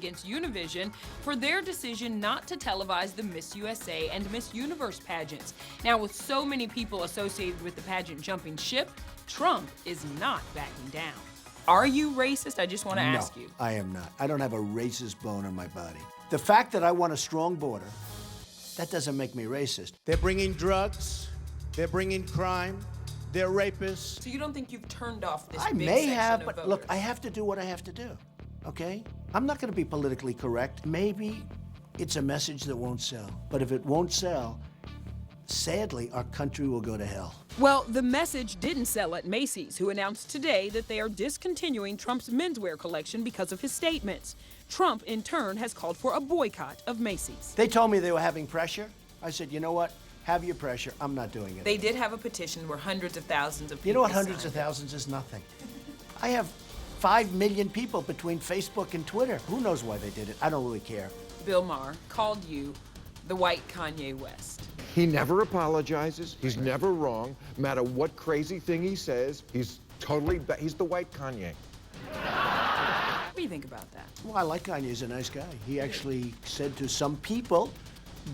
against Univision for their decision not to televise the Miss USA and Miss Universe pageants. Now, with so many people associated with the pageant jumping ship, Trump is not backing down. Are you racist? I just want to ask you. No, I am not. I don't have a racist bone in my body. The fact that I want a strong border, that doesn't make me racist. They're bringing drugs, they're bringing crime, they're rapists. So you don't think you've turned off this I big may section have, of but voters? look, I have to do what I have to do, okay? I'm not going to be politically correct. Maybe it's a message that won't sell. But if it won't sell, sadly, our country will go to hell. Well, the message didn't sell at Macy's, who announced today that they are discontinuing Trump's menswear collection because of his statements. Trump, in turn, has called for a boycott of Macy's. They told me they were having pressure. I said, you know what? Have your pressure. I'm not doing it. They did have a petition where hundreds of thousands of people You know what? Hundreds signed of thousands is nothing. I have 5 million people between Facebook and Twitter. Who knows why they did it? I don't really care. Bill Maher called you the white Kanye West. He never apologizes. He's never wrong. No matter what crazy thing he says, he's the white Kanye. What do you think about that? Well, I like Kanye. He's a nice guy. He actually said to some people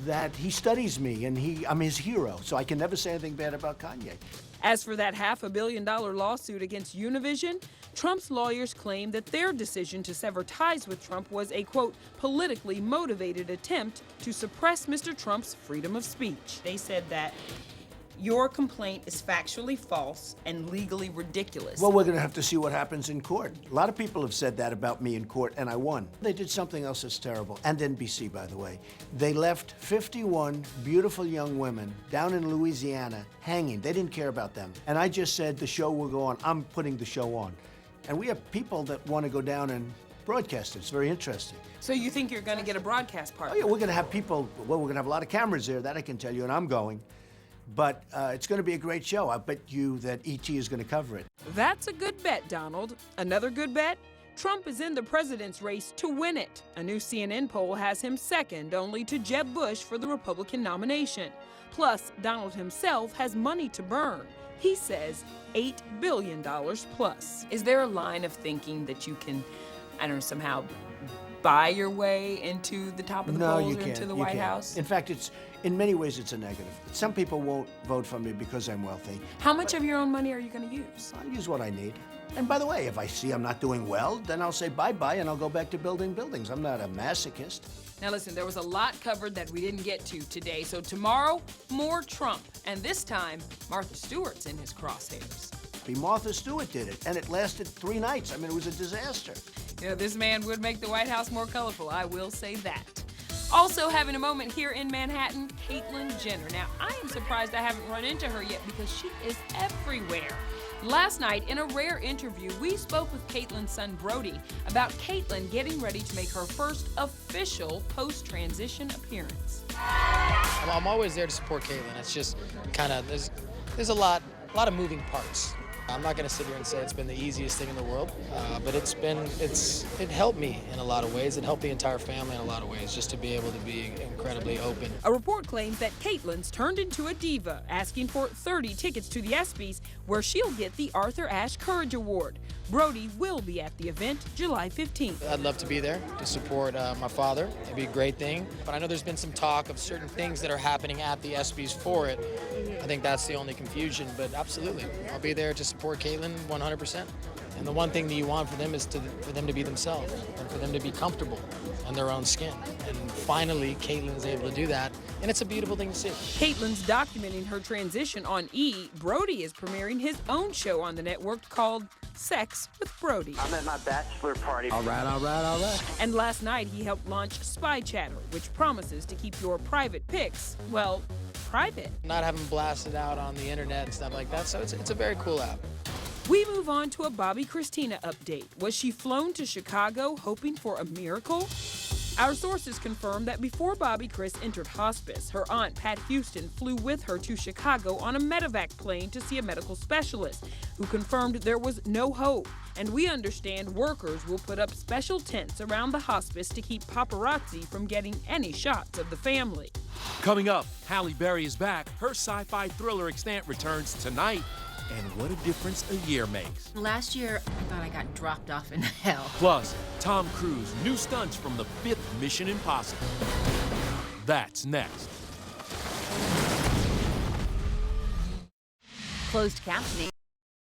that he studies me and I'm his hero. So I can never say anything bad about Kanye. As for that $500 million lawsuit against Univision, Trump's lawyers claim that their decision to sever ties with Trump was a, quote, politically motivated attempt to suppress Mr. Trump's freedom of speech. They said that your complaint is factually false and legally ridiculous. Well, we're going to have to see what happens in court. A lot of people have said that about me in court, and I won. They did something else that's terrible, and NBC, by the way. They left 51 beautiful young women down in Louisiana hanging. They didn't care about them. And I just said the show will go on. I'm putting the show on. And we have people that want to go down and broadcast it. It's very interesting. So you think you're going to get a broadcast partner? Oh, yeah, we're going to have people, well, we're going to have a lot of cameras there, that I can tell you, and I'm going. But it's going to be a great show. I bet you that E.T. is going to cover it. That's a good bet, Donald. Another good bet? Trump is in the president's race to win it. A new CNN poll has him second only to Jeb Bush for the Republican nomination. Plus, Donald himself has money to burn. He says $8 billion plus. Is there a line of thinking that you can, I don't know, somehow buy your way into the top of the polls or into the White House? In fact, in many ways, it's a negative. Some people won't vote for me because I'm wealthy. How much of your own money are you going to use? I'll use what I need. And by the way, if I see I'm not doing well, then I'll say bye-bye and I'll go back to building buildings. I'm not a masochist. Now listen, there was a lot covered that we didn't get to today, so tomorrow, more Trump. And this time, Martha Stewart's in his crosshairs. Martha Stewart did it, and it lasted 3 nights. I mean, it was a disaster. Yeah, this man would make the White House more colorful, I will say that. Also having a moment here in Manhattan, Caitlyn Jenner. Now, I am surprised I haven't run into her yet because she is everywhere. Last night, in a rare interview, we spoke with Caitlyn's son, Brody, about Caitlyn getting ready to make her first official post-transition appearance. I'm always there to support Caitlyn. It's just kind of, there's a lot of moving parts. I'm not going to sit here and say it's been the easiest thing in the world, but it helped me in a lot of ways. It helped the entire family in a lot of ways, just to be able to be incredibly open. A report claims that Caitlyn's turned into a diva, asking for 30 tickets to the ESPYs, where she'll get the Arthur Ashe Courage Award. Brody will be at the event July 15th. I'd love to be there to support my father. It'd be a great thing. But I know there's been some talk of certain things that are happening at the ESPYs for it. I think that's the only confusion, but absolutely. I'll be there to support Caitlyn 100%. And the one thing that you want for them is for them to be themselves and for them to be comfortable in their own skin. And finally, Caitlyn's able to do that, and it's a beautiful thing to see. Caitlyn's documenting her transition on E! Brody is premiering his own show on the network called Sex with Brody. I'm at my bachelor party. All right, all right, all right. And last night, he helped launch Spy Chatter, which promises to keep your private pics, well, private. Not having blasted out on the internet and stuff like that, so it's a very cool app. We move on to a Bobby Christina update. Was she flown to Chicago hoping for a miracle? Our sources confirm that before Bobby Chris entered hospice, her aunt, Pat Houston, flew with her to Chicago on a medevac plane to see a medical specialist who confirmed there was no hope. And we understand workers will put up special tents around the hospice to keep paparazzi from getting any shots of the family. Coming up, Halle Berry is back. Her sci-fi thriller extant returns tonight. and what a difference a year makes. Last year, I thought I got dropped off in hell. Plus, Tom Cruise, new stunts from the 5th Mission Impossible. That's next. Closed captioning